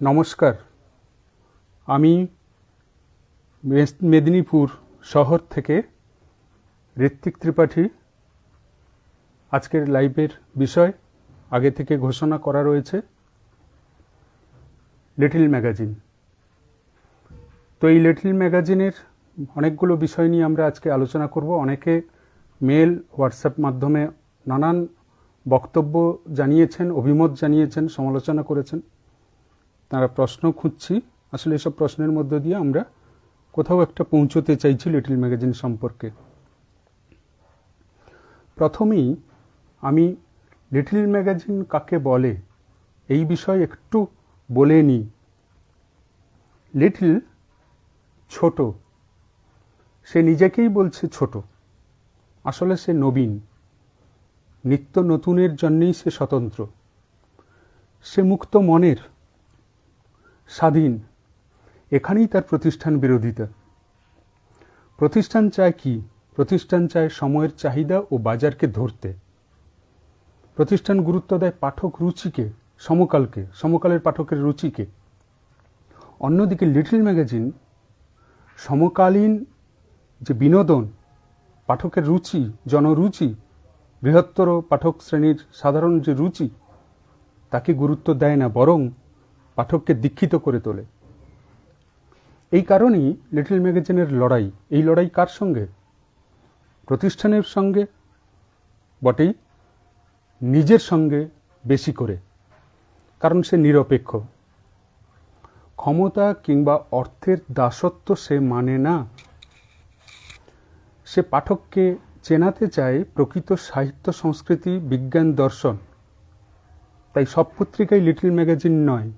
নমস্কার, আমি মেদিনীপুর শহর থেকে ঋত্বিক ত্রিপাঠী। আজকের লাইভের বিষয় আগে থেকে ঘোষণা করা রয়েছে, লিটল ম্যাগাজিন। তো এই লিটল ম্যাগাজিনের অনেকগুলো বিষয় নিয়ে আমরা আজকে আলোচনা করব। অনেকে মেল, হোয়াটসঅ্যাপ মাধ্যমে নানান বক্তব্য জানিয়েছেন, অভিমত জানিয়েছেন, সমালোচনা করেছেন। তারা প্রশ্ন খুঁজছি, আসলে এসব প্রশ্নের মধ্য দিয়ে আমরা কোথাও একটা পৌঁছতে চাইছি লিটল ম্যাগাজিন সম্পর্কে। প্রথমেই আমি লিটল ম্যাগাজিন কাকে বলে এই বিষয়ে একটু বলে নিই। লিটল ছোট, সে নিজেকেই বলছে ছোট, আসলে সে নবীন, নিত্য নতুনের জন্যেই সে স্বতন্ত্র, সে মুক্ত মনের, স্বাধীন। এখানেই তার প্রতিষ্ঠান বিরোধিতা। প্রতিষ্ঠান চায় কি? প্রতিষ্ঠান চায় সময়ের চাহিদা ও বাজারকে ধরতে। প্রতিষ্ঠান গুরুত্ব দেয় পাঠক রুচিকে, সমকালকে, সমকালের পাঠকের রুচিকে। অন্যদিকে লিটল ম্যাগাজিন সমকালীন যে বিনোদন, পাঠকের রুচি, জনরুচি, বৃহত্তর পাঠক শ্রেণীর সাধারণ যে রুচি, তাকে গুরুত্ব দেয় না, বরং পাঠককে দীক্ষিত করে তোলে। এই কারণেই লিটল ম্যাগাজিনের লড়াই। এই লড়াই কার সঙ্গে? প্রতিষ্ঠানের সঙ্গে বটেই, নিজের সঙ্গে বেশি করে, কারণ সে নিরপেক্ষ। ক্ষমতা কিংবা অর্থের দাসত্ব সে মানে না। সে পাঠককে চেনাতে চায় প্রকৃত সাহিত্য, সংস্কৃতি, বিজ্ঞান, দর্শন। তাই সব পত্রিকাই লিটল ম্যাগাজিন নয়।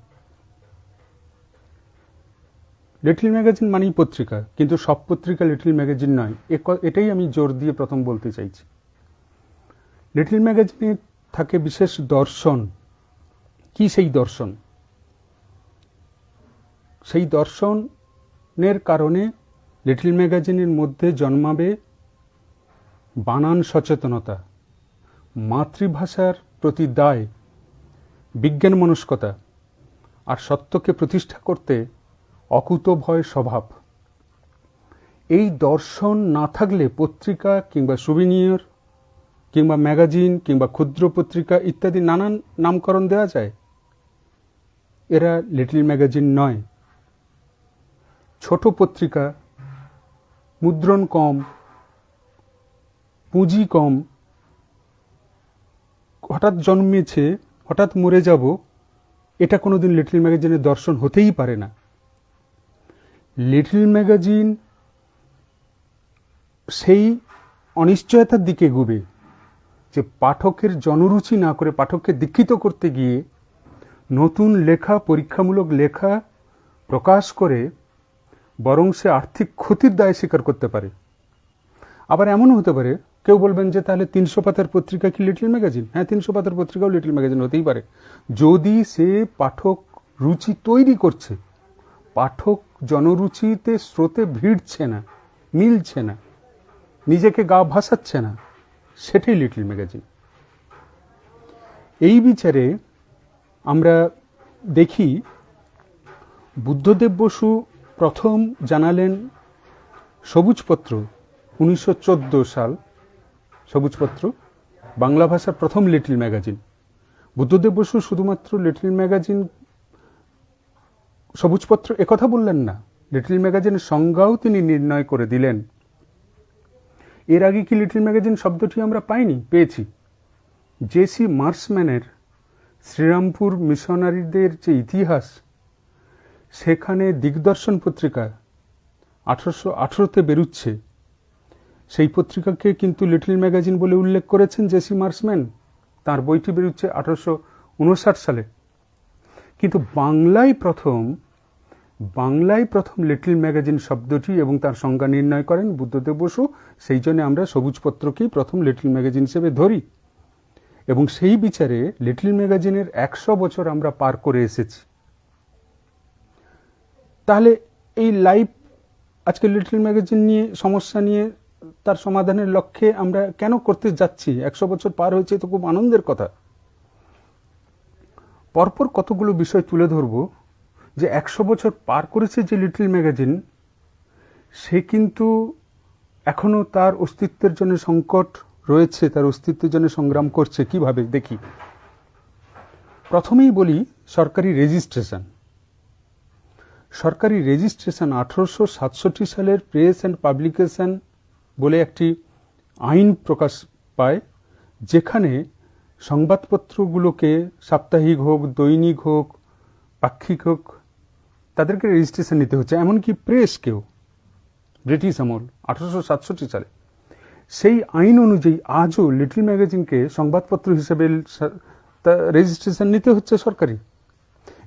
লিটল ম্যাগাজিন মানেই পত্রিকা, কিন্তু সব পত্রিকা লিটল ম্যাগাজিন নয়। এটাই আমি জোর দিয়ে প্রথম বলতে চাইছি। লিটল ম্যাগাজিনে থাকে বিশেষ দর্শন। কি সেই দর্শন? সেই দর্শনের কারণে লিটল ম্যাগাজিনের মধ্যে জন্মাবে বানান সচেতনতা, মাতৃভাষার প্রতি দায়, বিজ্ঞান মনস্কতা, আর সত্যকে প্রতিষ্ঠা করতে অকুতোভয় স্বভাব। এই দর্শন না থাকলে পত্রিকা কিংবা সুবিনিয়র কিংবা ম্যাগাজিন কিংবা ক্ষুদ্র পত্রিকা ইত্যাদি নানান নামকরণ দেওয়া যায়, এরা লিটল ম্যাগাজিন নয়। ছোট পত্রিকা, মুদ্রণ কম, পুঁজি কম, হঠাৎ জন্মেছে, হঠাৎ মরে যাব, এটা কোনোদিন লিটল ম্যাগাজিনের দর্শন হতেই পারে না। লিটল ম্যাগাজিন সেই অনিশ্চয়তার দিকে এগোবে যে পাঠকের জনরুচি না করে, পাঠককে দীক্ষিত করতে গিয়ে নতুন লেখা, পরীক্ষামূলক লেখা প্রকাশ করে বরং সে আর্থিক ক্ষতির দায় স্বীকার করতে পারে। আবার এমনও হতে পারে, কেউ বলবেন যে তাহলে 300 পাতার পত্রিকা কি লিটল ম্যাগাজিন? হ্যাঁ, 300 পাতার পত্রিকাও লিটল ম্যাগাজিন হতেই পারে, যদি সে পাঠক রুচি তৈরি করছে, পাঠক জনরুচিতে স্রোতে ভিড়ছে না, মিলছে না, নিজেকে গা ভাসাচ্ছে না, সেটাই লিটল ম্যাগাজিন। এই বিচারে আমরা দেখি বুদ্ধদেব বসু প্রথম জানালেন সবুজপত্র, 1914 সাল। সবুজপত্র বাংলা ভাষার প্রথম লিটল ম্যাগাজিন। বুদ্ধদেব বসু শুধুমাত্র লিটল ম্যাগাজিন, সবুজপত্র একথা বললেন না, লিটল ম্যাগাজিনের সংজ্ঞাও তিনি নির্ণয় করে দিলেন। এর আগে কি লিটল ম্যাগাজিন শব্দটি আমরা পাইনি? পেয়েছি। জেসি মার্সম্যানের শ্রীরামপুর মিশনারিদের যে ইতিহাস, সেখানে দিগদর্শন পত্রিকা 1818-তে বেরুচ্ছে, সেই পত্রিকাকে কিন্তু লিটল ম্যাগাজিন বলে উল্লেখ করেছেন জেসি মার্সম্যান। তার বইটি বেরুচ্ছে 1859 সালে। কিন্তু বাংলায় প্রথম লিটল ম্যাগাজিন শব্দটি এবং তার সংজ্ঞা নির্ণয় করেন বুদ্ধদেব বসু। সেই জন্য আমরা সবুজপত্রকেই প্রথম লিটল ম্যাগাজিন হিসেবে ধরি, এবং সেই বিচারে লিটল ম্যাগাজিনের 100 বছর আমরা পার করে এসেছি। তাহলে এই লাইভ আজকে লিটল ম্যাগাজিন নিয়ে, সমস্যা নিয়ে, তার সমাধানের লক্ষ্যে আমরা কেন করতে যাচ্ছি? 100 বছর পার হয়েছে, তো খুব আনন্দের কথা। পরপর কতগুলো বিষয় তুলে ধরব যে 100 বছর পার করেছে যে লিটল ম্যাগাজিন, সে কিন্তু এখনো তার অস্তিত্বের জন্য সংকট রয়েছে, তার অস্তিত্বের জন্য সংগ্রাম করছে। কিভাবে দেখি। প্রথমেই বলি সরকারি রেজিস্ট্রেশন। সরকারি রেজিস্ট্রেশন 1867 সালের প্রেস অ্যান্ড পাবলিকেশন বলে একটি আইন প্রকাশ পায়, যেখানে সংবাদপত্রগুলোকে সাপ্তাহিক হোক, দৈনিক হোক, পাক্ষিক হোক, তাদেরকে রেজিস্ট্রেশন নিতে হচ্ছে। এমনকি প্রেসকেও, ব্রিটিশ আমল 1867 সালে। সেই আইন অনুযায়ী আজও লিটল ম্যাগাজিনকে সংবাদপত্র হিসেবে রেজিস্ট্রেশন নিতে হচ্ছে সরকারি।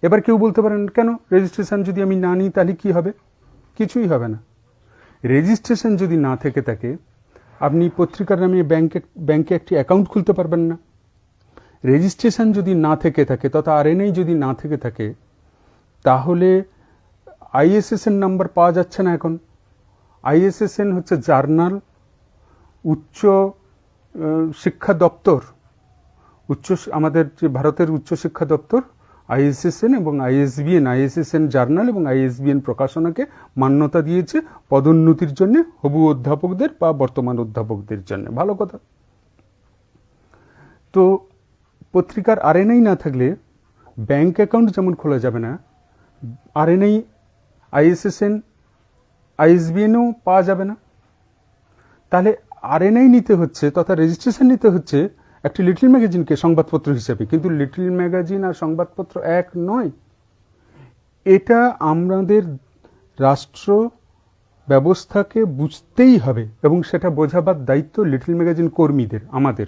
এবার কেউ বলতে পারেন, কেন রেজিস্ট্রেশন যদি আমি না নিই তাহলে কি হবে? কিছুই হবে না। রেজিস্ট্রেশন যদি না থেকে থাকে, আপনি পত্রিকার নামে ব্যাংকে একটি অ্যাকাউন্ট খুলতে পারবেন না। রেজিস্ট্রেশন যদি না থেকে থাকে, তথা আরএনআই যদি না থেকে থাকে, তাহলে আইএসএসএন নাম্বার পাওয়া যাচ্ছে না এখন। আইএসএসএন হচ্ছে জার্নাল, উচ্চ শিক্ষা দপ্তর, আমাদের যে ভারতের উচ্চ শিক্ষা দপ্তর আইএসএসএন এবং আইএসবিএন, আইএসএসএন জার্নাল এবং আইএসবিএন প্রকাশনাকে মান্যতা দিয়েছে পদোন্নতির জন্য হবু অধ্যাপকদের বা বর্তমান অধ্যাপকদের জন্য। ভালো কথা। তো পত্রিকার আরএনআই না থাকলে ব্যাংক অ্যাকাউন্ট যেমন খোলা যাবে না, আরএনআই, আইএসএসএন, আইএসবিএনও পাওয়া যাবে না। তাহলে আরএনআই নিতে হচ্ছে, তথা রেজিস্ট্রেশন নিতে হচ্ছে একটি লিটল ম্যাগাজিনকে সংবাদপত্র হিসেবে। কিন্তু লিটল ম্যাগাজিন আর সংবাদপত্র এক নয়। এটা আমাদের রাষ্ট্র ব্যবস্থাকে বুঝতেই হবে এবং সেটা বোঝাবার দায়িত্ব লিটল ম্যাগাজিন কর্মীদের, আমাদের।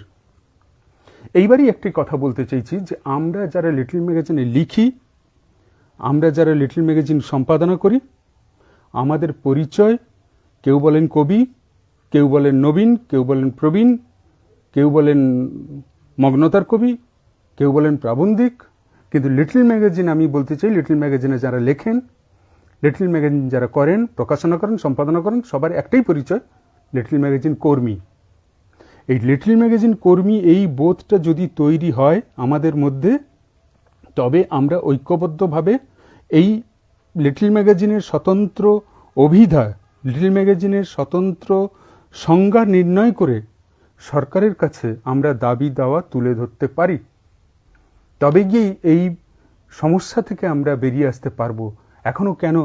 এইবারই একটি কথা বলতে চাইছি যে আমরা যারা লিটল ম্যাগাজিনে লিখি, আমরা যারা লিটল ম্যাগাজিন সম্পাদনা করি, আমাদের পরিচয় কেউ বলেন কবি, কেউ বলেন নবীন, কেউ বলেন প্রবীণ, কেউ বলেন মগ্নতার কবি, কেউ বলেন প্রাবন্ধিক। কিন্তু লিটল ম্যাগাজিন, আমি বলতে চাই লিটল ম্যাগাজিনে যারা লেখেন, লিটল ম্যাগাজিন যারা করেন, প্রকাশনা করেন, সম্পাদনা করেন, সবার একটাই পরিচয়, লিটল ম্যাগাজিন কর্মী। এই লিটল ম্যাগাজিন কর্মী, এই বোধটা যদি তৈরি হয় আমাদের মধ্যে, তবে আমরা ঐক্যবদ্ধভাবে এই লিটল ম্যাগাজিনের স্বতন্ত্র অভিধা, লিটল ম্যাগাজিনের স্বতন্ত্র সংজ্ঞা নির্ণয় করে সরকারের কাছে আমরা দাবি দাওয়া তুলে ধরতে পারি। তবে গিয়ে এই সমস্যা থেকে আমরা বেরিয়ে আসতে পারবো। এখনও কেন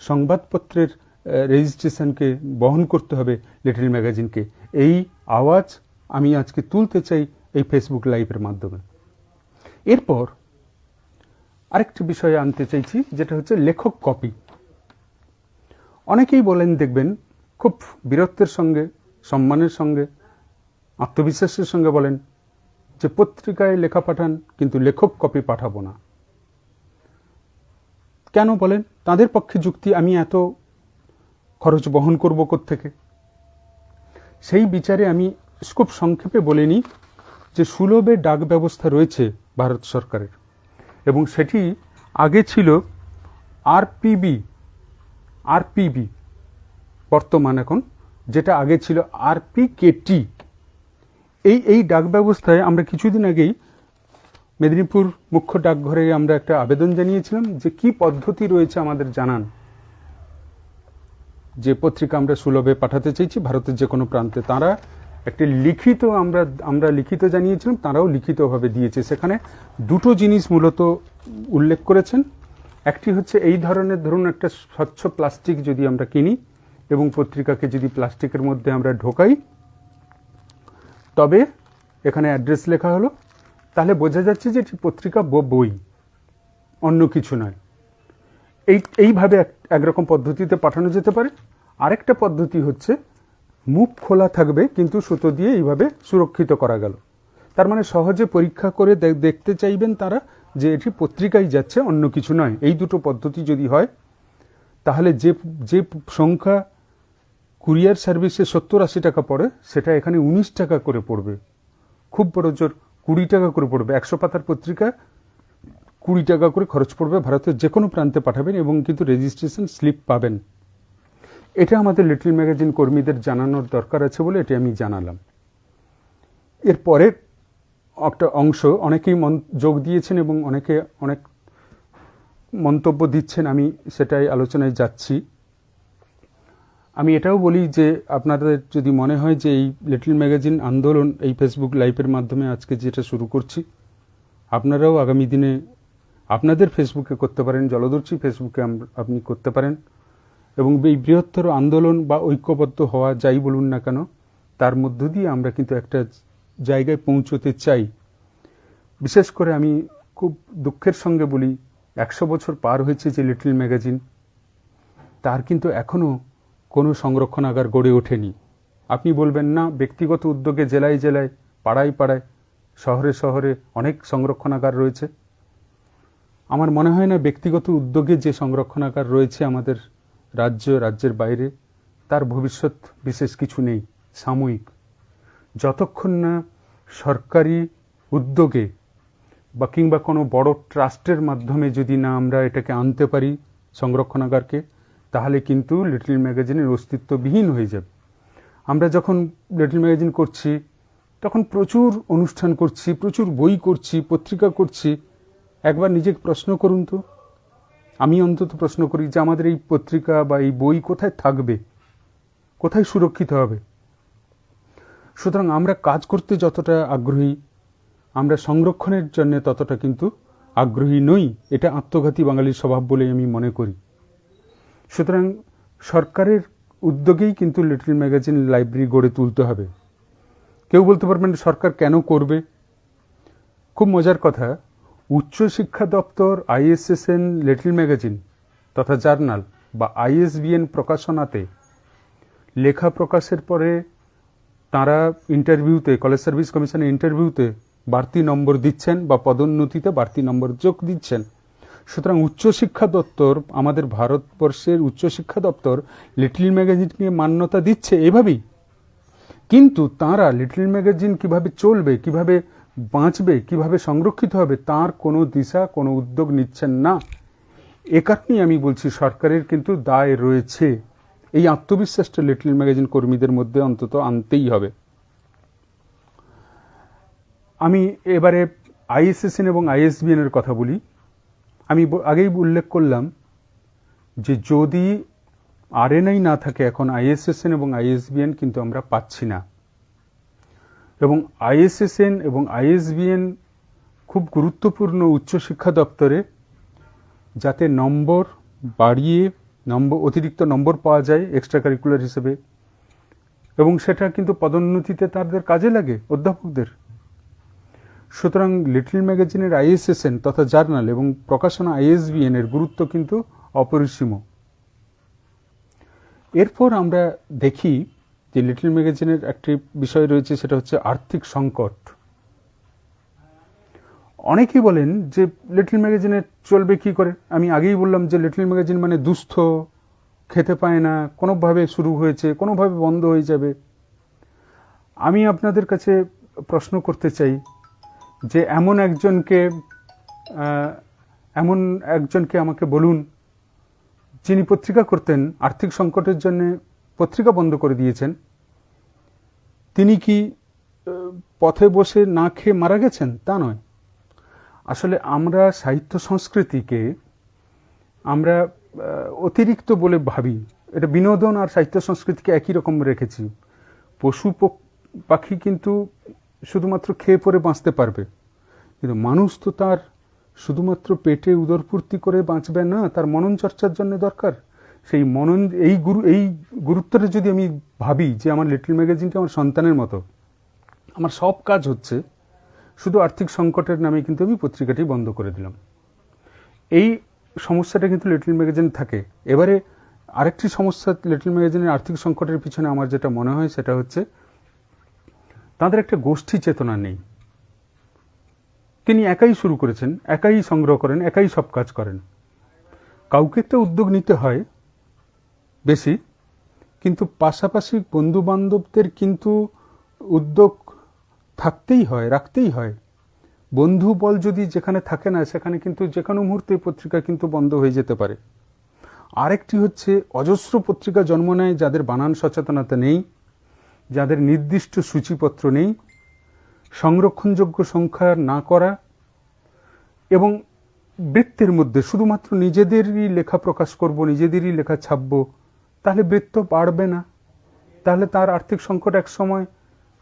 সংবাদপত্রের রেজিস্ট্রেশনকে বহন করতে হবে লিটল ম্যাগাজিনকে? এই আওয়াজ আমি আজকে তুলতে চাই এই ফেসবুক লাইভের মাধ্যমে। এরপর আরেকটি বিষয় আনতে চাইছি, যেটা হচ্ছে লেখক কপি। অনেকেই বলেন, দেখবেন খুব বীরত্বের সঙ্গে, সম্মানের সঙ্গে, আত্মবিশ্বাসের সঙ্গে বলেন যে পত্রিকায় লেখা পাঠান, কিন্তু লেখক কপি পাঠাবো না। কেন বলেন? তাদের পক্ষে যুক্তি, আমি এত খরচ বহন করব কোত্থেকে? সেই বিচারে আমি খুব সংক্ষেপে বলে নিই যে সুলভে ডাক ব্যবস্থা রয়েছে ভারত সরকারের, এবং সেটি আগে ছিল আরপিবি, বর্তমান এখন, যেটা আগে ছিল আরপিকেটি। এই ডাক ব্যবস্থায় আমরা কিছুদিন আগেই মেদিনীপুর মুখ্য ডাকঘরে আমরা একটা আবেদন জানিয়েছিলাম যে কি পদ্ধতি রয়েছে আমাদের জানান, যে পত্রিকা আমরা সুলভে পাঠাতে চাইছি ভারতের যে কোনো প্রান্তে। তারা একটি লিখিত, আমরা লিখিত জানিয়েছিলাম, তারাও লিখিতভাবে দিয়েছে। সেখানে দুটো জিনিস মূলত উল্লেখ করেছেন। একটি হচ্ছে, এই ধরনের ধরুন একটা স্বচ্ছ প্লাস্টিক যদি আমরা কিনি এবং পত্রিকাকে যদি প্লাস্টিকের মধ্যে আমরা ঢোকাই, তবে এখানে অ্যাড্রেস লেখা হলো, তাহলে বোঝা যাচ্ছে যে এটি পত্রিকা বই, অন্য কিছু নয়। এইভাবে একরকম পদ্ধতিতে পাঠানো যেতে পারে। আরেকটা পদ্ধতি হচ্ছে, মুখ খোলা থাকবে কিন্তু সুতো দিয়ে এইভাবে সুরক্ষিত করা গেল। তার মানে সহজে পরীক্ষা করে দেখতে চাইবেন তারা যে এটি পত্রিকায় যাচ্ছে, অন্য কিছু নয়। এই দুটো পদ্ধতি যদি হয়, তাহলে যে সংখ্যা কুরিয়ার সার্ভিসে 70-80 টাকা পড়ে, সেটা এখানে 19 টাকা করে পড়বে। খুব বড় জোর 20 টাকা করে পড়বে। 100 পাতার পত্রিকা 20 টাকা করে খরচ পড়বে। ভারতের যে কোনো প্রান্তে পাঠাবেন এবং কিন্তু রেজিস্ট্রেশন স্লিপ পাবেন। এটা আমাদের লিটল ম্যাগাজিন কর্মীদের জানানোর দরকার আছে বলে এটি আমি জানালাম। এরপরে একটা অংশ অনেকেই যোগ দিয়েছেন এবং অনেক মন্তব্য দিচ্ছেন, আমি সেটাই আলোচনায় যাচ্ছি। আমি এটাও বলি যে আপনাদের যদি মনে হয় যে এই লিটল ম্যাগাজিন আন্দোলন এই ফেসবুক লাইভের মাধ্যমে আজকে যেটা শুরু করছি, আপনারাও আগামী দিনে আপনাদের ফেসবুকে করতে পারেন, জলদর্শী ফেসবুকে আপনি করতে পারেন, এবং এই বৃহত্তর আন্দোলন বা ঐক্যবদ্ধ হওয়া যাই বলুন না কেন, তার মধ্য দিয়ে আমরা কিন্তু একটা জায়গায় পৌঁছতে চাই। বিশেষ করে আমি খুব দুঃখের সঙ্গে বলি, 100 বছর পার হয়েছে যে লিটল ম্যাগাজিন, তার কিন্তু এখনও কোনো সংরক্ষণাগার গড়ে ওঠেনি। আপনি বলবেন না, ব্যক্তিগত উদ্যোগে জেলায় জেলায়, পাড়ায় পাড়ায়, শহরে শহরে অনেক সংরক্ষণাগার রয়েছে। আমার মনে হয় না ব্যক্তিগত উদ্যোগে যে সংরক্ষণাগার রয়েছে আমাদের রাজ্যের বাইরে, তার ভবিষ্যৎ বিশেষ কিছু নেই, সাময়িক। যতক্ষণ না সরকারি উদ্যোগে বা কিংবা কোনো বড় ট্রাস্টের মাধ্যমে যদি না আমরা এটাকে আনতে পারি সংরক্ষণাগারকে, তাহলে কিন্তু লিটল ম্যাগাজিনের অস্তিত্ববিহীন হয়ে যাবে। আমরা যখন লিটল ম্যাগাজিন করছি তখন প্রচুর অনুষ্ঠান করছি, প্রচুর বই করছি, পত্রিকা করছি। একবার নিজেকে প্রশ্ন করুন তো, আমি অন্তত প্রশ্ন করি যে আমাদের এই পত্রিকা বা এই বই কোথায় থাকবে, কোথায় সুরক্ষিত হবে? সুতরাং আমরা কাজ করতে যতটা আগ্রহী, আমরা সংরক্ষণের জন্য ততটা কিন্তু আগ্রহী নই। এটা আত্মঘাতী বাঙালির স্বভাব বলে আমি মনে করি। সুতরাং সরকারের উদ্যোগেই কিন্তু লিটল ম্যাগাজিন লাইব্রেরি গড়ে তুলতে হবে। কেউ বলতে পারবেন সরকার কেন করবে? খুব মজার কথা, উচ্চশিক্ষা দপ্তর ISSN লিটল ম্যাগাজিন তথা জার্নাল বা ISBN প্রকাশনাতে লেখা প্রকাশের পরে তারা ইন্টারভিউতে, কলেজ সার্ভিস কমিশনের ইন্টারভিউতে বাড়তি নম্বর দিচ্ছেন বা পদোন্নতিতে বাড়তি নম্বর যোগ দিচ্ছেন। সুতরাং উচ্চশিক্ষা দপ্তর, আমাদের ভারতবর্ষের উচ্চশিক্ষা দপ্তর লিটল ম্যাগাজিনকে মান্যতা দিচ্ছে এভাবেই। কিন্তু তারা লিটল ম্যাগাজিন কিভাবে চলবে, কিভাবে বাঁচবে, কিভাবে সংরক্ষিত হবে, তার কোনো দিশা, কোনো উদ্যোগ নিচ্ছেন না। এ কারণেই আমি বলছি সরকারের কিন্তু দায় রয়েছে। এই আত্মবিশ্বাসটা লিটল ম্যাগাজিন কর্মীদের মধ্যে অন্তত আনতেই হবে। আমি এবারে ISSN এবং ISBN এর কথা বলি। আমি আগেই উল্লেখ করলাম যে যদি RNI না থাকে, এখন ISSN এবং ISBN কিন্তু আমরা পাচ্ছি না। এবং ISSN এবং ISBN খুব গুরুত্বপূর্ণ উচ্চশিক্ষা দপ্তরে, যাতে নম্বর বাড়িয়ে অতিরিক্ত নম্বর পাওয়া যায় এক্সট্রা কারিকুলার হিসেবে, এবং সেটা কিন্তু পদোন্নতিতে তাদের কাজে লাগে অধ্যাপকদের। সুতরাং লিটল ম্যাগাজিনের ISSN তথা জার্নাল এবং প্রকাশনা ISBN এর গুরুত্ব কিন্তু অপরিসীম। এরপর আমরা দেখি যে লিটল ম্যাগাজিনের একটি বিষয় রয়েছে, সেটা হচ্ছে আর্থিক সংকট। অনেকেই বলেন যে লিটল ম্যাগাজিনে চলবে কি করে। আমি আগেই বললাম যে লিটল ম্যাগাজিন মানে দুস্থ, খেতে পায় না, কোনোভাবে শুরু হয়েছে, কোনোভাবে বন্ধ হয়ে যাবে। আমি আপনাদের কাছে প্রশ্ন করতে চাই যে এমন একজনকে আমাকে বলুন যিনি পত্রিকা করতেন, আর্থিক সংকটের জন্য পত্রিকা বন্ধ করে দিয়েছেন, তিনি কি পথে বসে না খেয়ে মারা গেছেন? তা নয়। আসলে আমরা সাহিত্য সংস্কৃতিকে আমরা অতিরিক্ত বলে ভাবি। এটা বিনোদন আর সাহিত্য সংস্কৃতিকে একই রকম রেখেছি। পশু পাখি কিন্তু শুধুমাত্র খেয়ে পরে বাঁচতে পারবে, কিন্তু মানুষ তো তার শুধুমাত্র পেটে উদরপূর্তি করে বাঁচবে না, তার মনন চর্চার জন্য দরকার। সেই মনন, এই গুরুত্বটা যদি আমি ভাবি যে আমার লিটল ম্যাগাজিনটা আমার সন্তানের মতো, আমার সব কাজ হচ্ছে, শুধু আর্থিক সংকটের নামে কিন্তু আমি পত্রিকাটি বন্ধ করে দিলাম। এই সমস্যাটা কিন্তু লিটল ম্যাগাজিন থাকে। এবারে আরেকটি সমস্যা লিটল ম্যাগাজিনের আর্থিক সংকটের পিছনে আমার যেটা মনে হয় সেটা হচ্ছে তাদের একটা গোষ্ঠী চেতনা নেই। তিনি একাই শুরু করেছেন, একাই সংগ্রহ করেন, একাই সব কাজ করেন। কাউকে একটা উদ্যোগ নিতে হয় বেশি, কিন্তু পাশাপাশি বন্ধু বান্ধবদের কিন্তু উদ্যোগ থাকতেই হয়, রাখতেই হয়। বন্ধু বল যদি যেখানে থাকে না, সেখানে কিন্তু যে কোনো মুহূর্তে পত্রিকা কিন্তু বন্ধ হয়ে যেতে পারে। আরেকটি হচ্ছে অজস্র পত্রিকা জন্ম নেয় যাদের বানান সচেতনতা নেই, যাদের নির্দিষ্ট সূচিপত্র নেই, সংরক্ষণযোগ্য সংখ্যা না করা, এবং বৃত্তের মধ্যে শুধুমাত্র নিজেদেরই লেখা প্রকাশ করব, নিজেদেরই লেখা ছাপবো, তাহলে বৃত্ত বাড়বে না, তাহলে তার আর্থিক সংকট এক সময়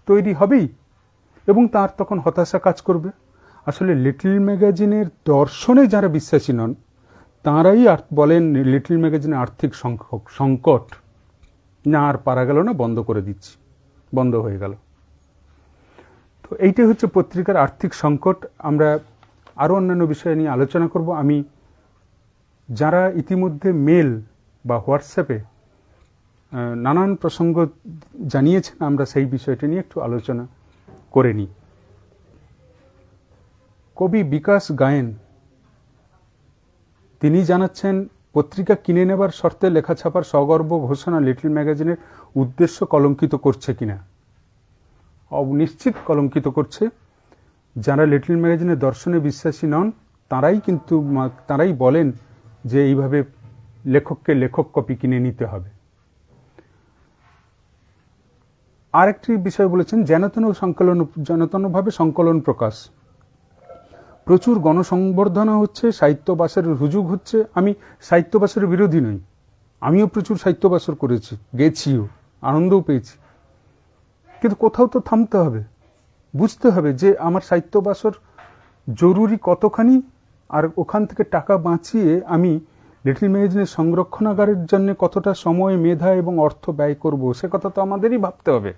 তৈরি হবেই এবং তার তখন হতাশা কাজ করবে। আসলে লিটল ম্যাগাজিনের দর্শনে যারা বিশ্বাসী নন তাঁরাই বলেন লিটল ম্যাগাজিনে আর্থিক সংকট, না আর পারা গেল না, বন্ধ করে দিচ্ছি, বন্ধ হয়ে গেল। তো এইটাই হচ্ছে পত্রিকার আর্থিক সংকট। আমরা আরও অন্যান্য বিষয় নিয়ে আলোচনা করব। আমি যারা ইতিমধ্যে মেল বা হোয়াটসঅ্যাপে নানান প্রসঙ্গ জানিয়েছেন, আমরা সেই বিষয়টা নিয়ে একটু আলোচনা করে নিই। কবি বিকাশ গায়েন তিনি জানাচ্ছেন, পত্রিকা কিনে নেবার শর্তে লেখা ছাপার সগর্ব ঘোষণা লিটল ম্যাগাজিনের উদ্দেশ্য কলঙ্কিত করছে কিনা। নিশ্চিত কলঙ্কিত করছে। যারা লিটল ম্যাগাজিনের দর্শনে বিশ্বাসী নন তাঁরাই বলেন যে এইভাবে লেখককে লেখক কপি কিনে নিতে হবে। আরেকটি বিষয় বলেছেন, যেনতনভাবে সংকলন প্রকাশ, প্রচুর গণসংবর্ধনা হচ্ছে, সাহিত্যবাসের হুজুগ হচ্ছে। আমি সাহিত্যবাসের বিরোধী নই, আমিও প্রচুর সাহিত্যবাসর করেছি, গেছিও, আনন্দও পেয়েছি, কিন্তু কোথাও তো থামতে হবে, বুঝতে হবে যে আমার সাহিত্যবাসর জরুরি কতখানি, আর ওখান থেকে টাকা বাঁচিয়ে আমি লিটল ম্যাগাজিনের সংরক্ষণাগারের জন্য কতটা সময়, মেধা এবং অর্থ ব্যয় করব, সে কথা তো আমাদেরই ভাবতে হবে।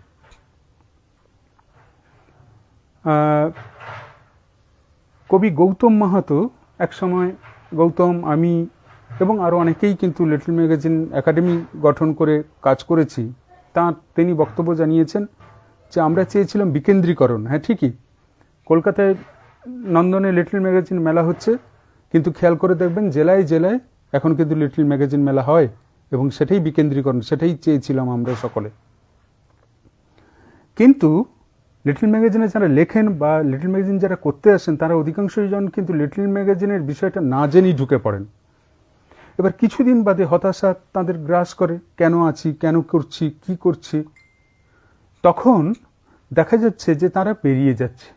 কবি গৌতম মাহাতো একসময়, গৌতম, আমি এবং আরও অনেকেই কিন্তু লিটল ম্যাগাজিন একাডেমি গঠন করে কাজ করেছি। তিনি বক্তব্য জানিয়েছেন যে আমরা চেয়েছিলাম বিকেন্দ্রীকরণ। হ্যাঁ, ঠিকই, কলকাতায় নন্দনে লিটল ম্যাগাজিন মেলা হচ্ছে, কিন্তু খেয়াল করে দেখবেন জেলায় জেলায় এখন কিন্তু লিটল ম্যাগাজিন মেলা হয়, এবং সেটাই বিকেন্দ্রীকরণ, সেটাই চেয়েছিলাম আমরা সকলে। কিন্তু লিটল ম্যাগাজিনে যারা লেখেন বা লিটল ম্যাগাজিন যারা করতে আসেন, তারা অধিকাংশই জন কিন্তু লিটল ম্যাগাজিনের বিষয়টা না জেনেই ঢুকে পড়েন। এবার কিছুদিন বাদে হতাশা তাদের গ্রাস করে, কেন আছি, কেন করছি, কি করছি। তখন দেখা যাচ্ছে যে তারা পেরিয়ে যাচ্ছে,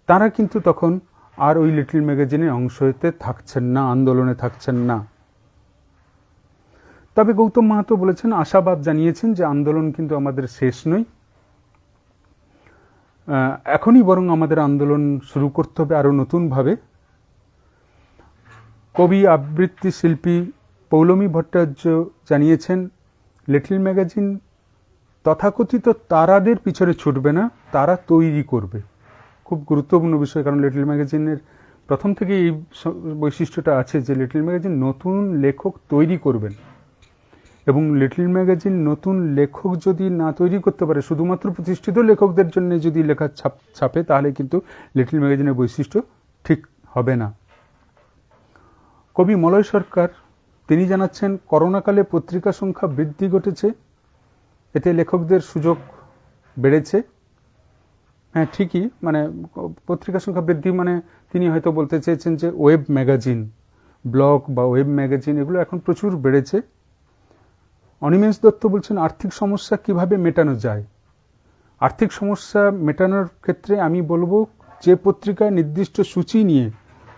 তারা কিন্তু তখন আর ওই লিটল ম্যাগাজিনের অংশ হতে থাকছেন না, আন্দোলনে থাকছেন না। তবে গৌতম মাহাতো বলেছেন, আশাবাদ জানিয়েছেন যে আন্দোলন কিন্তু আমাদের শেষ নয়, এখনই বরং আমাদের আন্দোলন শুরু করতে হবে আরো নতুনভাবে। কবি আবৃত্তি শিল্পী পৌলমী ভট্টাচার্য জানিয়েছেন, লিটল ম্যাগাজিন তথাকথিত তারাদের পিছনে ছুটবে না, তারা তৈরি করবে। খুব গুরুত্বপূর্ণ বিষয়, কারণ লিটল ম্যাগাজিনের প্রথম থেকে এই বৈশিষ্ট্যটা আছে যে লিটল ম্যাগাজিন নতুন লেখক তৈরি করবেন, এবং লিটল ম্যাগাজিন নতুন লেখক যদি না তৈরি করতে পারে, শুধুমাত্র প্রতিষ্ঠিত লেখকদের জন্য যদি লেখা ছাপে, তাহলে কিন্তু লিটল ম্যাগাজিনের বৈশিষ্ট্য ঠিক হবে না। কবি মলয় সরকার তিনি জানাচ্ছেন, করোনাকালে পত্রিকা সংখ্যা বৃদ্ধি ঘটেছে, এতে লেখকদের সুযোগ বেড়েছে। হ্যাঁ, ঠিকই, মানে পত্রিকা সংখ্যা বৃদ্ধি মানে তিনি হয়তো বলতে চেয়েছেন যে ওয়েব ম্যাগাজিন, ব্লগ বা ওয়েব ম্যাগাজিন এগুলো এখন প্রচুর বেড়েছে। অনিমেষ দত্ত বলছেন, আর্থিক সমস্যা কিভাবে মেটানো যায়। আর্থিক সমস্যা মেটানোর ক্ষেত্রে আমি বলবো, যে পত্রিকায় নির্দিষ্ট সূচি নিয়ে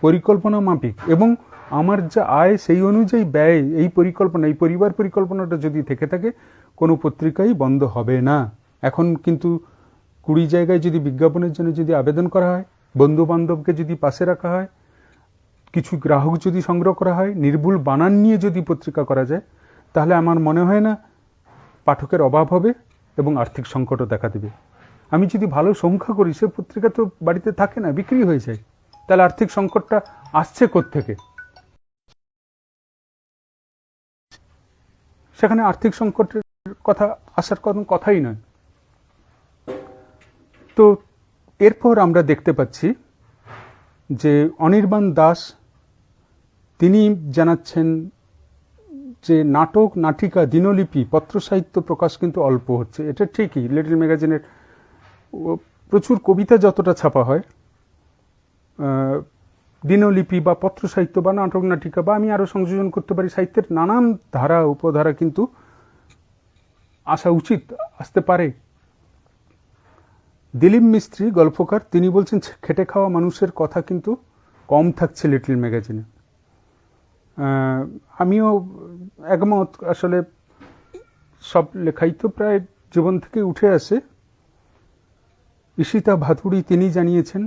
পরিকল্পনা মাফিক এবং আমার যা আয় সেই অনুযায়ী ব্যয়, এই পরিকল্পনা, এই পরিবার পরিকল্পনাটা যদি থেকে থাকে, কোনো পত্রিকাই বন্ধ হবে না। এখন কিন্তু 20 জায়গায় যদি বিজ্ঞাপনের জন্য যদি আবেদন করা হয়, বন্ধু বান্ধবকে যদি পাশে রাখা হয়, কিছু গ্রাহক যদি সংগ্রহ করা হয়, নির্ভুল বানান নিয়ে যদি পত্রিকা করা যায়, তাহলে আমার মনে হয় না পাঠকের অভাব হবে এবং আর্থিক সংকটও দেখা দেবে। আমি যদি ভালো সংখ্যা করি, সে পত্রিকা তো বাড়িতে থাকে না, বিক্রি হয়ে যায়, তাহলে আর্থিক সংকটটা আসছে কোত্থেকে? সেখানে আর্থিক সংকটের কথা আসার কোনো কথাই নয়। তো এরপর আমরা দেখতে পাচ্ছি যে অনির্বাণ দাস তিনি জানাচ্ছেন যে নাটক, নাটিকা, দিনলিপি, পত্রসাহিত্য প্রকাশ কিন্তু অল্প হচ্ছে। এটা ঠিকই, লিটল ম্যাগাজিনের প্রচুর কবিতা যতটা ছাপা হয়, দিনলিপি বা পত্রসাহিত্য বা নাটক, নাটিকা, বা আমি আরও সংযোজন করতে পারি সাহিত্যের নানান ধারা, উপধারা কিন্তু আসা উচিত, আসতে পারে। দিলীপ মিস্ত্রি গল্পকার তিনি বলছেন, খেটে খাওয়া মানুষের কথা কিন্তু কম থাকছে লিটল ম্যাগাজিনে। আমিও একমত। আসলে সব লেখাই তো প্রায় জীবন থেকে উঠে আসে। ঈশিতা ভাতুড়ি তিনি জানিয়েছেন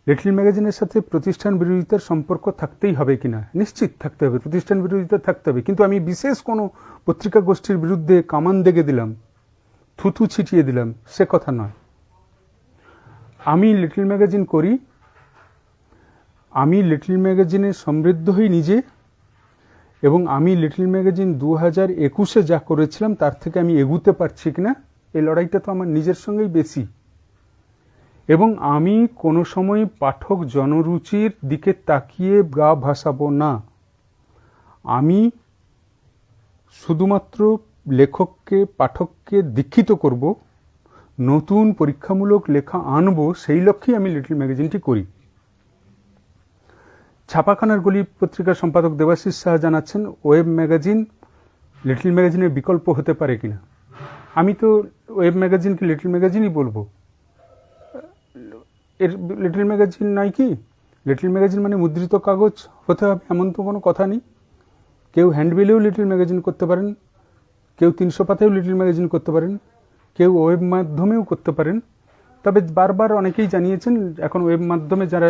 লিটল ম্যাগাজিনের সাথে প্রতিষ্ঠান বিরোধিতার সম্পর্ক থাকতেই হবে কিনা। নিশ্চিত থাকতে হবে, প্রতিষ্ঠান বিরোধিতা থাকতে হবে, কিন্তু আমি বিশেষ কোনো পত্রিকা গোষ্ঠীর বিরুদ্ধে কামান দেগে দিলাম, থুথু ছিটিয়ে দিলাম, সে কথা নয়। আমি লিটল ম্যাগাজিন করি, আমি লিটল ম্যাগাজিনে সমৃদ্ধ হই নিজে, এবং আমি লিটল ম্যাগাজিন 2021-এ যা করেছিলাম তার থেকে আমি এগুতে পারছি কিনা, এই লড়াইটা তো আমার নিজের সঙ্গেই বেশি। এবং আমি কোনো সময় পাঠক জনরুচির দিকে তাকিয়ে গা ভাসাবো না। আমি শুধুমাত্র লেখককে, পাঠককে দীক্ষিত করব, নতুন পরীক্ষামূলক লেখা আনবো, সেই লক্ষ্যেই আমি লিটল ম্যাগাজিনটি করি। ছাপাখানার গলি পত্রিকার সম্পাদক দেবাশিস সাহা জানাচ্ছেন ওয়েব ম্যাগাজিন লিটল ম্যাগাজিনের বিকল্প হতে পারে কিনা। আমি তো ওয়েব ম্যাগাজিনকে লিটল ম্যাগাজিনই বলবো। এর লিটল ম্যাগাজিন নয় কি? লিটল ম্যাগাজিন মানে মুদ্রিত কাগজ হতে হবে এমন তো কোনো কথা নেই। কেউ হ্যান্ডবিলেও লিটল ম্যাগাজিন করতে পারেন, কেউ 300 পাতায়ও লিটল ম্যাগাজিন করতে পারেন, কেউ ওয়েব মাধ্যমেও করতে পারেন। তবে বারবার অনেকেই জানিয়েছেন, এখন ওয়েব মাধ্যমে যারা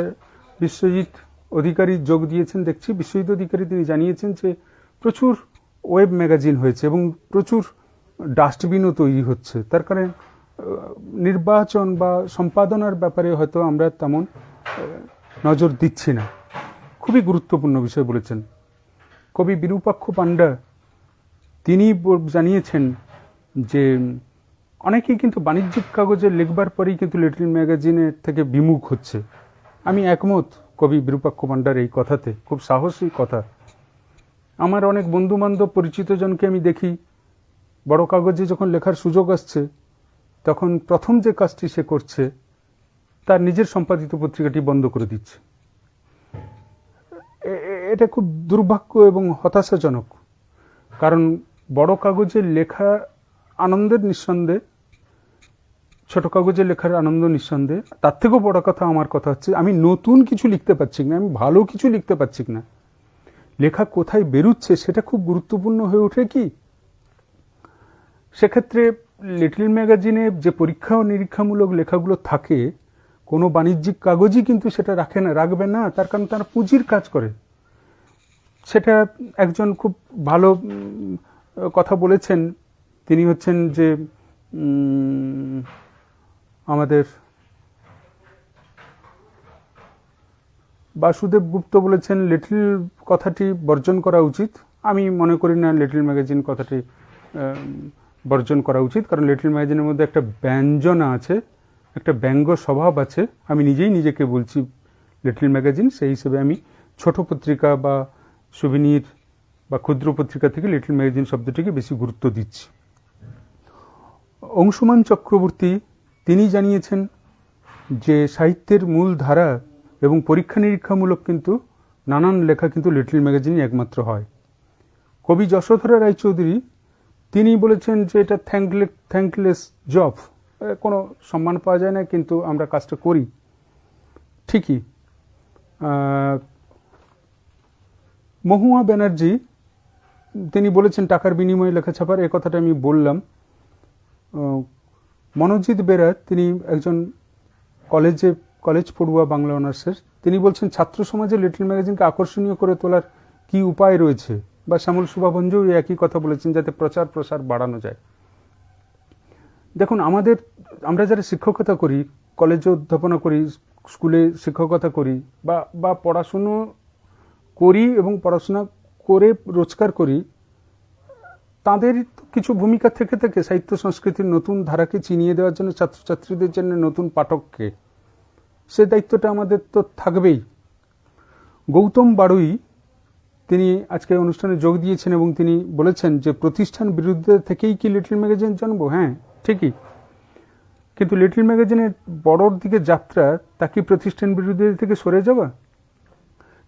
বিশ্বজিৎ অধিকারী যোগ দিয়েছেন দেখছি, বিশ্বজিৎ অধিকারী তিনি জানিয়েছেন যে প্রচুর ওয়েব ম্যাগাজিন হয়েছে এবং প্রচুর ডাস্টবিনও তৈরি হচ্ছে। তার কারণে নির্বাচন বা সম্পাদনার ব্যাপারে হয়তো আমরা তেমন নজর দিচ্ছি না। খুবই গুরুত্বপূর্ণ বিষয় বলেছেন কবি বিরূপাক্ষ পাণ্ডা। তিনি জানিয়েছেন যে অনেকেই কিন্তু বাণিজ্যিক কাগজে লিখবার পরেই কিন্তু লিটল ম্যাগাজিনের থেকে বিমুখ হচ্ছে। আমি একমত কবি বিরূপাক্ষ পাণ্ডার এই কথাতে, খুব সাহসী কথা। আমার অনেক বন্ধু বান্ধব পরিচিতজনকে আমি দেখি বড় কাগজে যখন লেখার সুযোগ আসছে তখন প্রথম যে কাজটি সে করছে তার নিজের সম্পাদিত পত্রিকাটি বন্ধ করে দিচ্ছে। এটা খুব দুর্ভাগ্য এবং হতাশাজনক। কারণ বড় কাগজে লেখা আনন্দের নিঃসন্দেহে, ছোট কাগজে লেখার আনন্দ নিঃসন্দেহে। তার থেকেও বড় কথা আমার কথা হচ্ছে আমি নতুন কিছু লিখতে পারছি না, আমি ভালো কিছু লিখতে পারছি না। লেখা কোথায় বেরুচ্ছে সেটা খুব গুরুত্বপূর্ণ হয়ে ওঠে কি। সেক্ষেত্রে লিটল ম্যাগাজিনে যে পরীক্ষা ও নিরীক্ষামূলক লেখাগুলো থাকে, কোনো বাণিজ্যিক কাগজই কিন্তু সেটা রাখবে না। তার কারণ তারা পুঁজির কাজ করে। সেটা একজন খুব ভালো কথা বলেছেন, তিনি হচ্ছেন যে আমাদের বাসুদেব গুপ্ত বলেছেন লিটল কথাটি বর্জন করা উচিত। আমি মনে করি না লিটল ম্যাগাজিন কথাটি বর্জন করা উচিত, কারণ লিটল ম্যাগাজিনের মধ্যে একটা ব্যঞ্জনা আছে, একটা ব্যঙ্গ স্বভাব আছে। আমি নিজেই নিজেকে বলছি লিটল ম্যাগাজিন, সেই হিসেবে আমি ছোট পত্রিকা বা সুবিনির বা ক্ষুদ্র পত্রিকা থেকে লিটল ম্যাগাজিন শব্দটিকে বেশি গুরুত্ব দিচ্ছি। অংশুমান চক্রবর্তী তিনি জানিয়েছেন যে সাহিত্যের মূল ধারা এবং পরীক্ষা নিরীক্ষামূলক কিন্তু নানান লেখা কিন্তু লিটল ম্যাগাজিনই একমাত্র হয়। কবি যশোধরা রায়চৌধুরী তিনি বলেছেন যে এটা থ্যাঙ্কলেস জব, কোনো সম্মান পাওয়া যায় না কিন্তু আমরা কাজটা করি ঠিকই। মহুয়া ব্যানার্জি তিনি বলেছেন টাকার বিনিময়ে লেখা ছাপার, এ কথাটা আমি বললাম। মনোজিৎ বেরা তিনি একজন কলেজ পড়ুয়া বাংলা অনার্সের, তিনি বলছেন ছাত্র সমাজে লিটল ম্যাগাজিনকে আকর্ষণীয় করে তোলার কি উপায় রয়েছে, বা শ্যামল শুভাভঞ্জও একই কথা বলেছেন, যাতে প্রচার প্রসার বাড়ানো যায়। দেখুন আমরা যারা শিক্ষকতা করি, কলেজে অধ্যাপনা করি, স্কুলে শিক্ষকতা করি বা পড়াশুনো করি এবং পড়াশোনা করে রোজগার করি, তাদের কিছু ভূমিকা থেকে থাকে সাহিত্য সংস্কৃতির নতুন ধারাকে চিনিয়ে দেওয়ার জন্য, ছাত্রছাত্রীদের জন্য নতুন পাঠককে। সে দায়িত্বটা আমাদের তো থাকবেই। গৌতম বাড়ুই তিনি আজকে অনুষ্ঠানে যোগ দিয়েছেন এবং তিনি বলেছেন যে প্রতিষ্ঠান বিরুদ্ধে থেকেই কি লিটল ম্যাগাজিন জন্ম? হ্যাঁ, ঠিকই। কিন্তু লিটল ম্যাগাজিনের বড়র দিকে যাত্রা তা কি প্রতিষ্ঠান বিরুদ্ধে থেকে সরে যাওয়া?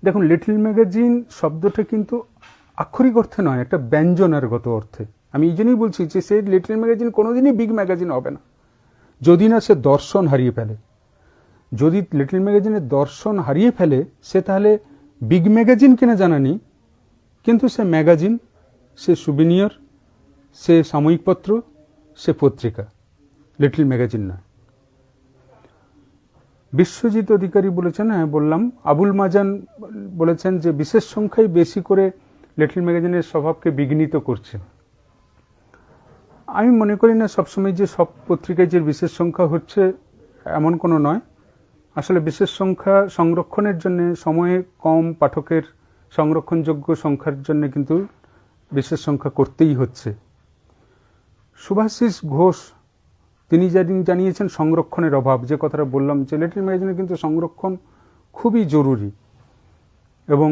দেখুন, লিটল ম্যাগাজিন শব্দটা কিন্তু আক্ষরিক অর্থে নয়, একটা ব্যঞ্জনারগত অর্থে। আমি এই জন্যই বলছি যে সে লিটল ম্যাগাজিন কোনোদিনই বিগ ম্যাগাজিন হবে না যদি না সে দর্শন হারিয়ে ফেলে। যদি লিটল ম্যাগাজিনের দর্শন হারিয়ে ফেলে, সে তাহলে বিগ ম্যাগাজিন কিনা জানা নেই, কিন্তু সে ম্যাগাজিন, সে সুবিনিয়র, সে সাময়িকপত্র, সে পত্রিকা, লিটল ম্যাগাজিন না। বিশ্বজিৎ অধিকারী বলেছেন, হ্যাঁ বললাম, আবুল মাজান বলেছেন যে বিশেষ সংখ্যায় বেশি করে লিটল ম্যাগাজিনের স্বভাবকে বিঘ্নিত করছে। আমি মনে করি না সবসময় যে সব পত্রিকায় যে বিশেষ সংখ্যা হচ্ছে এমন কোনো নয়। আসলে বিশেষ সংখ্যা সংরক্ষণের জন্য, সময়ে কম পাঠকের সংরক্ষণযোগ্য সংখ্যার জন্য কিন্তু বিশেষ সংখ্যা করতেই হচ্ছে। শুভাশিস ঘোষ তিনি জানিয়েছেন সংরক্ষণের অভাব, যে কথাটা বললাম যে লিটল ম্যাগাজিনে কিন্তু সংরক্ষণ খুবই জরুরি। এবং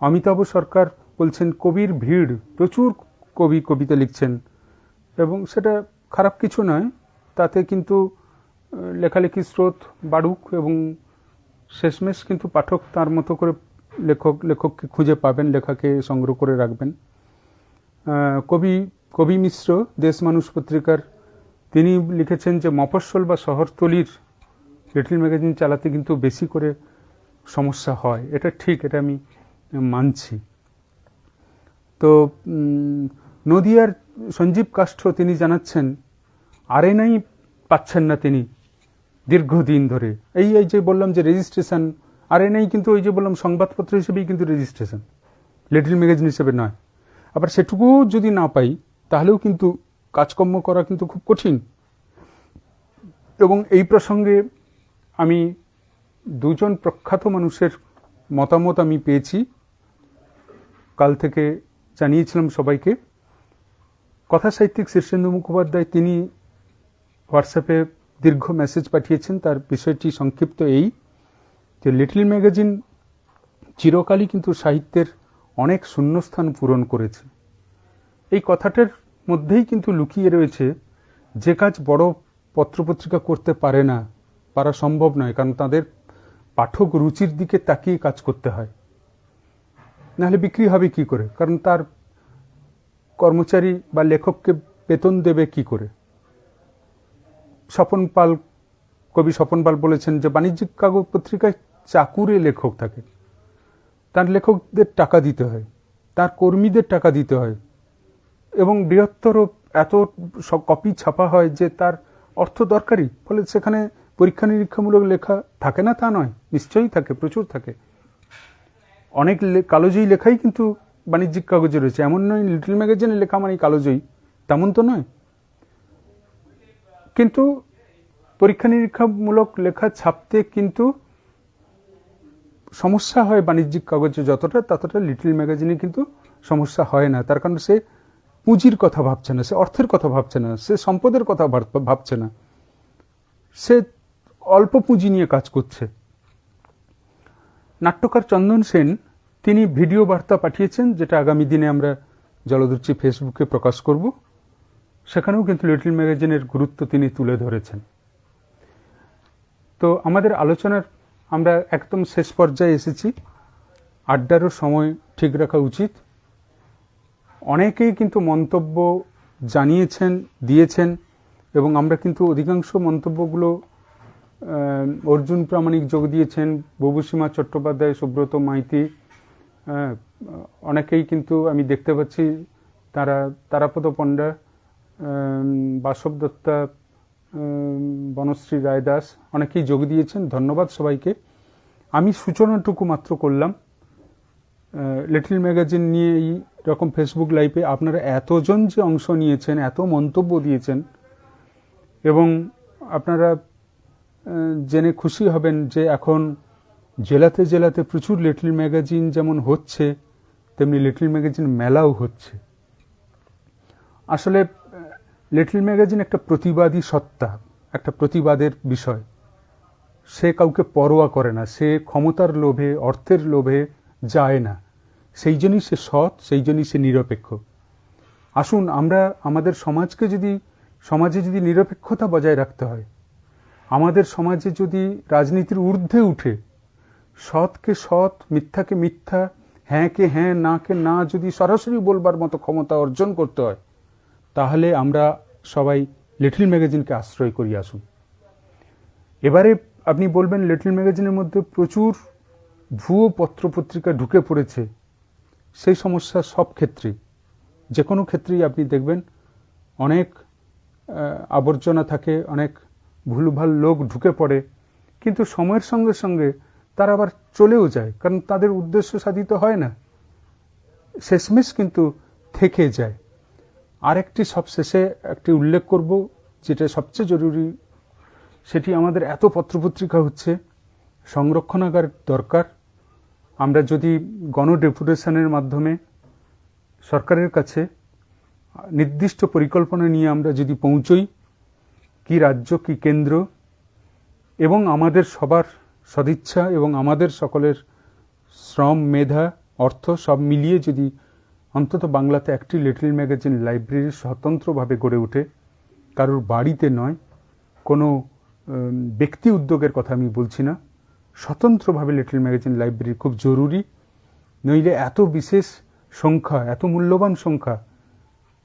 অমিতাভ সরকার বলছেন কবির ভিড়, প্রচুর কবি কবিতা লিখছেন এবং সেটা খারাপ কিছু নয়, তাতে কিন্তু লেখালেখি স্রোত বাড়ুক এবং শেষমেশ কিন্তু পাঠক তার মতো করে লেখককে খুঁজে পাবেন, লেখাকে সংগ্রহ করে রাখবেন। কবি মিশ্র দেশ মানুষ পত্রিকার তিনি লিখেছেন যে মফস্বল বা শহরতলির লিটল ম্যাগাজিন চালাতে কিন্তু বেশি করে সমস্যা হয়। এটা ঠিক, এটা আমি মানছি। তো নদিয়ার সঞ্জীব কাষ্ঠ তিনি জানাচ্ছেন আরএনআই পাচ্ছেন না তিনি দীর্ঘদিন ধরে। এই যে বললাম যে রেজিস্ট্রেশন, আরএনআই কিন্তু ওই যে বললাম সংবাদপত্র হিসেবেই কিন্তু রেজিস্ট্রেশন, লিটল ম্যাগাজিন হিসেবে নয়। আবার সেটুকু যদি না পাই তাহলেও কিন্তু কাজকর্ম করা কিন্তু খুব কঠিন। এবং এই প্রসঙ্গে আমি দুজন প্রখ্যাত মানুষের মতামত আমি পেয়েছি, কাল থেকে জানিয়েছিলাম সবাইকে। কথা সাহিত্যিক শীর্ষেন্দু মুখোপাধ্যায় তিনি হোয়াটসঅ্যাপে দীর্ঘ মেসেজ পাঠিয়েছেন। তার বিষয়টি সংক্ষিপ্ত এই যে লিটল ম্যাগাজিন চিরকালই কিন্তু সাহিত্যের অনেক শূন্যস্থান পূরণ করেছে। এই কথাটার মধ্যেই কিন্তু লুকিয়ে রয়েছে যে কাজ বড় পত্রপত্রিকা করতে পারে না, পারা সম্ভব নয়, কারণ তাদের পাঠক রুচির দিকে তাকিয়ে কাজ করতে হয়, নাহলে বিক্রি হবে কি করে? কারণ তার কর্মচারী বা লেখককে বেতন দেবে কি করে? স্বপন পাল, কবি স্বপন পাল বলেছেন যে বাণিজ্যিক কাগজ পত্রিকায় চাকুরে লেখক থাকে, তার লেখকদের টাকা দিতে হয়, তার কর্মীদের টাকা দিতে হয় এবং বৃহত্তর এত কপি ছাপা হয় যে তার অর্থ দরকারি। ফলে সেখানে পরীক্ষা নিরীক্ষামূলক লেখা থাকে না তা নয়, নিশ্চয়ই থাকে, প্রচুর থাকে। অনেক কালোজয়ী লেখাই কিন্তু বাণিজ্যিক কাগজে রয়েছে, এমন নয় লিটল ম্যাগাজিনে লেখা মানে কালোজয়ী, তেমন তো নয়। কিন্তু পরীক্ষা নিরীক্ষামূলক লেখা ছাপতে কিন্তু সমস্যা হয় বাণিজ্যিক কাগজে যতটা, ততটা লিটল ম্যাগাজিনে কিন্তু সমস্যা হয় না। তার কারণ সে পুঁজির কথা ভাবছে না, সে অর্থের কথা ভাবছে না, সে সম্পদের কথা ভাবছে না, সে অল্প পুঁজি নিয়ে কাজ করছে। নাট্যকার চন্দন সেন তিনি ভিডিও বার্তা পাঠিয়েছেন, যেটা আগামী দিনে আমরা জলদুর্চি ফেসবুকে প্রকাশ করব। সেখানেও কিন্তু লিটল ম্যাগাজিনের গুরুত্ব তিনি তুলে ধরেছেন। তো আমাদের আলোচনার আমরা একদম শেষ পর্যায়ে এসেছি, আড্ডারও সময় ঠিক রাখা উচিত। অনেকেই কিন্তু মন্তব্য জানিয়েছেন, দিয়েছেন এবং আমরা কিন্তু অধিকাংশ মন্তব্যগুলো অর্জুন প্রামাণিক যোগ দিয়েছেন, বুবুসীমা চট্টোপাধ্যায়, সুব্রত মাইতি, অনেকেই কিন্তু আমি দেখতে পাচ্ছি, তারাপদ পণ্ডা, বাসব দত্তা, বনশ্রী রায়দাস, অনেকেই যোগ দিয়েছেন। ধন্যবাদ সবাইকে। আমি সূচনাটুকু মাত্র করলাম লিটল ম্যাগাজিন নিয়ে। এই রকম ফেসবুক লাইভে আপনারা এতজন যে অংশ নিয়েছেন, এত মন্তব্য দিয়েছেন এবং আপনারা জেনে খুশি হবেন যে এখন জেলাতে জেলাতে প্রচুর লিটল ম্যাগাজিন যেমন হচ্ছে, তেমনি লিটল ম্যাগাজিন মেলাও হচ্ছে। আসলে লিটল ম্যাগাজিন একটা প্রতিবাদী সত্তা, একটা প্রতিবাদের বিষয়। সে কাউকে পরোয়া করে না, সে ক্ষমতার লোভে, অর্থের লোভে যায় না। সেই জন্যই সে সৎ, সেই জন্যই সে নিরপেক্ষ। আসুন আমরা আমাদের সমাজে যদি নিরপেক্ষতা বজায় রাখতে হয়, আমাদের সমাজে যদি রাজনীতির ঊর্ধ্বে উঠে সৎকে সৎ, মিথ্যাকে মিথ্যা, হ্যাঁকে হ্যাঁ, নাকে না যদি সরাসরি বলবার মতো ক্ষমতা অর্জন করতে হয়, তাহলে আমরা সবাই লিটল ম্যাগাজিনকে আশ্রয় করি। আসুন এবারে আপনি বলবেন লিটল ম্যাগাজিনের মধ্যে প্রচুর ভুয়ো পত্রপত্রিকা ঢুকে পড়েছে। সেই সমস্যা সব ক্ষেত্রেই, যে কোনো ক্ষেত্রেই আপনি দেখবেন অনেক আবর্জনা থাকে, অনেক ভুলভাল লোক ঢুকে পড়ে, কিন্তু সময়ের সঙ্গে সঙ্গে তারা আবার চলেও যায়, কারণ তাদের উদ্দেশ্য সাধিত হয় না, শেষমেশ কিন্তু থেকে যায়। আরেকটি সবশেষে একটি উল্লেখ করব, যেটা সবচেয়ে জরুরি, সেটি আমাদের এত পত্রপত্রিকা হচ্ছে, সংরক্ষণাগার দরকার। আমরা যদি গণডেপুটেশনের মাধ্যমে সরকারের কাছে নির্দিষ্ট পরিকল্পনা নিয়ে আমরা যদি পৌঁছই, কি রাজ্য কি কেন্দ্র, এবং আমাদের সবার সদিচ্ছা এবং আমাদের সকলের শ্রম, মেধা, অর্থ সব মিলিয়ে যদি অন্তত বাংলাতে একটি লিটল ম্যাগাজিন লাইব্রেরি স্বতন্ত্রভাবে গড়ে ওঠে, কারোর বাড়িতে নয়, কোনো ব্যক্তি উদ্যোগের কথা আমি বলছি না, স্বতন্ত্রভাবে লিটল ম্যাগাজিন লাইব্রেরি খুব জরুরি। নইলে এত বিশেষ সংখ্যা, এত মূল্যবান সংখ্যা,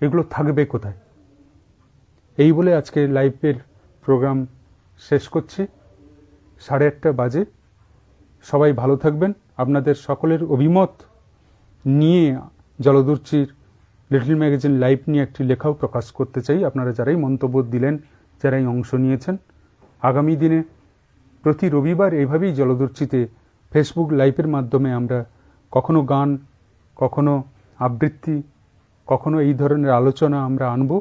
এগুলো থাকবে কোথায়? এই বলে আজকে লাইভের প্রোগ্রাম শেষ করছি। 1:30 বাজে। সবাই ভালো থাকবেন। আপনাদের সকলের অভিমত নিয়ে জলদূর্চির লিটল ম্যাগাজিন লাইভ নিয়ে একটি লেখাও প্রকাশ করতে চাই। আপনারা যারাই মন্তব্য দিলেন, যারাই অংশ নিয়েছেন, আগামী দিনে প্রতি রবিবার এইভাবেই জলদূর্চিতে ফেসবুক লাইভের মাধ্যমে আমরা কখনো গান, কখনো আবৃত্তি, কখনো এই ধরনের আলোচনা আমরা আনব।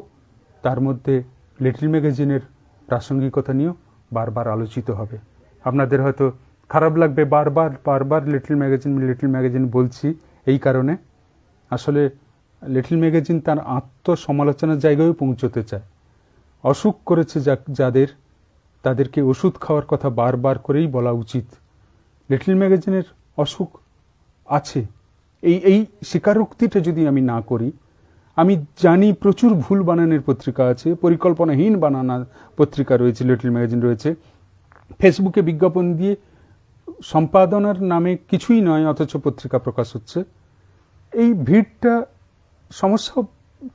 তার মধ্যে লিটল ম্যাগাজিনের প্রাসঙ্গিকতা নিয়েও বারবার আলোচিত হবে। আপনাদের হয়তো খারাপ লাগবে বারবার লিটল ম্যাগাজিন বলছি, এই কারণে আসলে লিটল ম্যাগাজিন তার আত্মসমালোচনার জায়গায়ও পৌঁছতে চায়। অসুখ করেছে যাদের, তাদেরকে ওষুধ খাওয়ার কথা বারবার করেই বলা উচিত। লিটল ম্যাগাজিনের অসুখ আছে, এই স্বীকারোক্তিটা যদি আমি না করি, আমি জানি প্রচুর ভুল বানানের পত্রিকা আছে, পরিকল্পনাহীন বানানোর পত্রিকা রয়েছে, লিটল ম্যাগাজিন রয়েছে। ফেসবুকে বিজ্ঞাপন দিয়ে সম্পাদনার নামে কিছুই নয়, অথচ পত্রিকা প্রকাশ হচ্ছে। এই ভিড়টা সমস্যা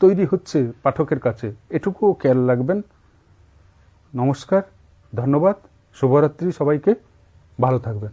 তৈরি হচ্ছে পাঠকের কাছে, এটুকুও খেয়াল রাখবেন। নমস্কার, ধন্যবাদ, শুভরাত্রি, সবাইকে ভালো থাকবেন।